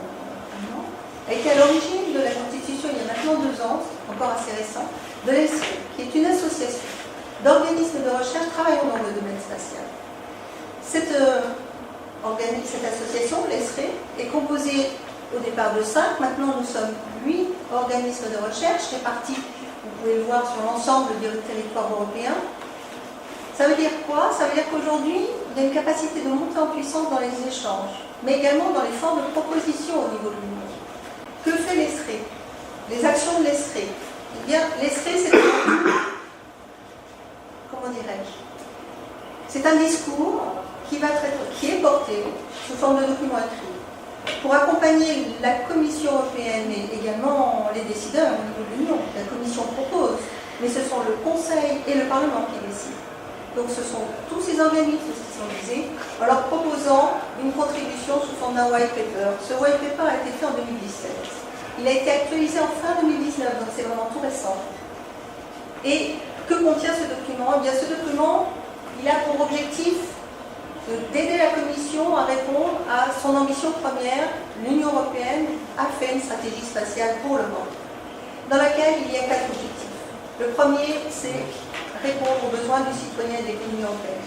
allemand, a été à l'origine de la constitution, il y a maintenant 2 ans, encore assez récent, de l'ESRE, qui est une association d'organismes de recherche travaillant dans le domaine spatial. Cette association, l'ESRE, est composée au départ de 5, maintenant nous sommes 8 organismes de recherche répartis, vous pouvez le voir, sur l'ensemble du territoire européen. Ça veut dire quoi? Ça veut dire qu'aujourd'hui, il y a une capacité de monter en puissance dans les échanges, mais également dans les formes de propositions au niveau de l'Union. Que fait l'ESRE? Les actions de l'ESRE. Eh bien, l'ESRE, c'est comment dirais-je? C'est un discours qui est porté sous forme de document écrit pour accompagner la Commission européenne et également les décideurs au niveau de l'Union. La Commission propose, mais ce sont le Conseil et le Parlement qui décident. Donc ce sont tous ces organismes qui sont visés en leur proposant une contribution sous forme d'un white paper. Ce white paper a été fait en 2017. Il a été actualisé en fin 2019, donc c'est vraiment tout récent. Et que contient ce document? Eh bien, ce document, il a pour objectif d'aider la Commission à répondre à son ambition première. L'Union européenne a fait une stratégie spatiale pour l'Europe, dans laquelle il y a 4 objectifs. Le premier, c'est répondre aux besoins du citoyen et de l'économie européenne.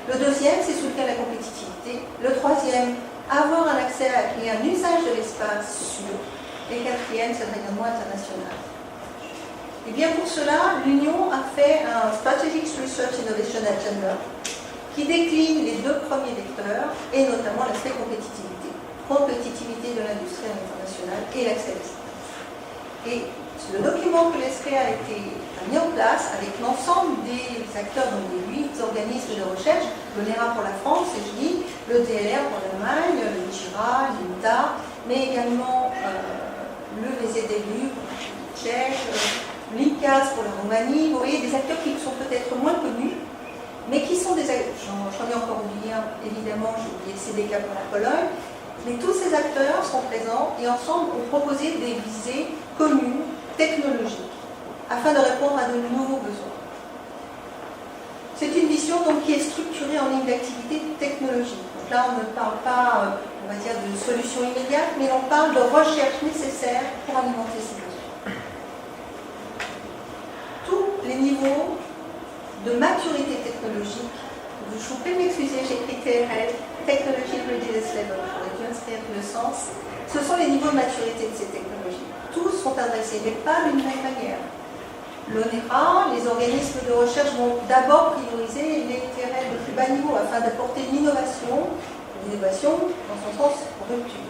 Le deuxième, c'est soutenir la compétitivité. Le troisième, avoir un accès et un usage de l'espace sûr. Et quatrième, c'est le rayonnement international. Et bien pour cela, l'Union a fait un Strategic Research Innovation Agenda qui décline les 2 premiers vecteurs et notamment l'aspect compétitivité. Compétitivité de l'industrie à l'international et l'accès à l'espace. Et le document que l'ESRE a été mis en place avec l'ensemble des acteurs, donc les 8 organismes de recherche, l'ONERA pour la France, et je dis le DLR pour l'Allemagne, le JIRA, l'INTA, mais également le VZLU pour la Tchèque, l'ICAS pour la Roumanie. Vous voyez, des acteurs qui sont peut-être moins connus, mais qui sont des acteurs, j'en ai encore oublié un, évidemment, j'ai oublié le CDK pour la Pologne, mais tous ces acteurs sont présents et ensemble ont proposé des visées communes, technologiques, afin de répondre à de nouveaux besoins. C'est une vision donc, qui est structurée en ligne d'activité technologique. Donc là, on ne parle pas, on va dire, de solutions immédiates, mais on parle de recherche nécessaire pour alimenter ces besoins. Tous les niveaux de maturité technologique, je vous prie de m'excuser, j'ai écrit TRL, Technology Readiness Level, j'aurais dû inscrire le sens. Ce sont les niveaux de maturité de ces technologies. Tous sont adressés, mais pas d'une même manière. L'ONERA, les organismes de recherche vont d'abord prioriser les TRL de plus bas niveau afin d'apporter l'innovation L'innovation, dans son sens, rupture.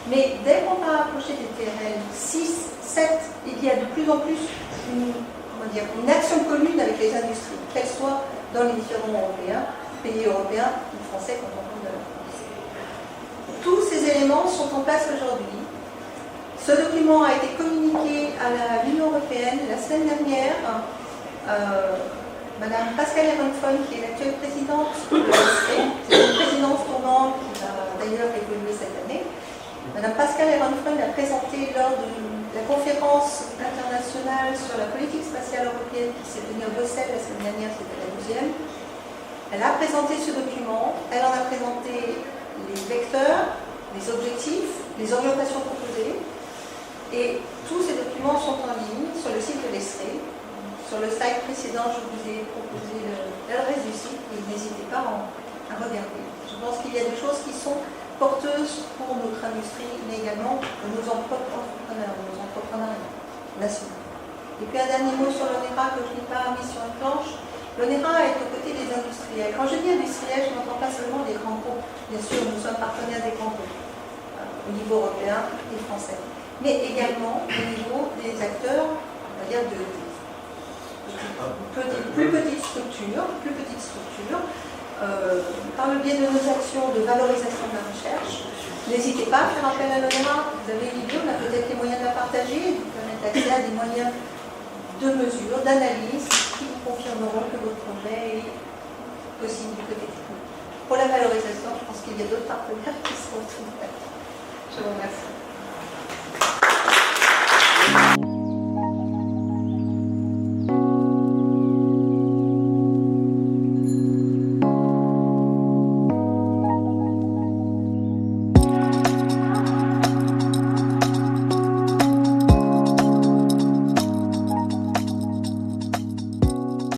Mais dès qu'on va approcher des TRL 6, 7, il y a de plus en plus une action commune avec les industries, qu'elles soient dans les différents pays européens ou français quand on parle de la France. Tous ces éléments sont en place aujourd'hui. Ce document a été communiqué à l'Union européenne la semaine dernière. Madame Pascale Ehrenfreund, qui est l'actuelle présidente de l'ESRE, c'est une présidence tournante qui va d'ailleurs évoluer cette année. Madame Pascale Ehrenfreund a présenté lors de la conférence internationale sur la politique spatiale européenne qui s'est tenue à Bruxelles la semaine dernière, c'était la 12e. Elle a présenté ce document, elle en a présenté les vecteurs, les objectifs, les orientations proposées, et tous ces documents sont en ligne sur le site de l'ESRE. Sur le slide précédent, je vous ai proposé l'adresse du site et n'hésitez pas à regarder. Je pense qu'il y a des choses qui sont porteuses pour notre industrie, mais également pour nos entrepreneurs nationaux. Et puis un dernier mot sur l'ONERA que je n'ai pas mis sur une planche. L'ONERA est aux côtés des industriels. Quand je dis industriels, je n'entends pas seulement des grands groupes. Bien sûr, nous sommes partenaires des grands groupes au niveau européen et français, mais également au niveau des acteurs, on va dire, plus petites structures, par le biais de nos actions de valorisation de la recherche. N'hésitez pas à faire appel à l'ONERA. Vous avez une idée, on a peut-être les moyens de la partager et de vous permettre d'accès à des moyens de mesure, d'analyse qui vous confirmeront que votre projet est possible du côté technique. Pour la valorisation, je pense qu'il y a d'autres partenaires qui sont ouverts. Je vous remercie.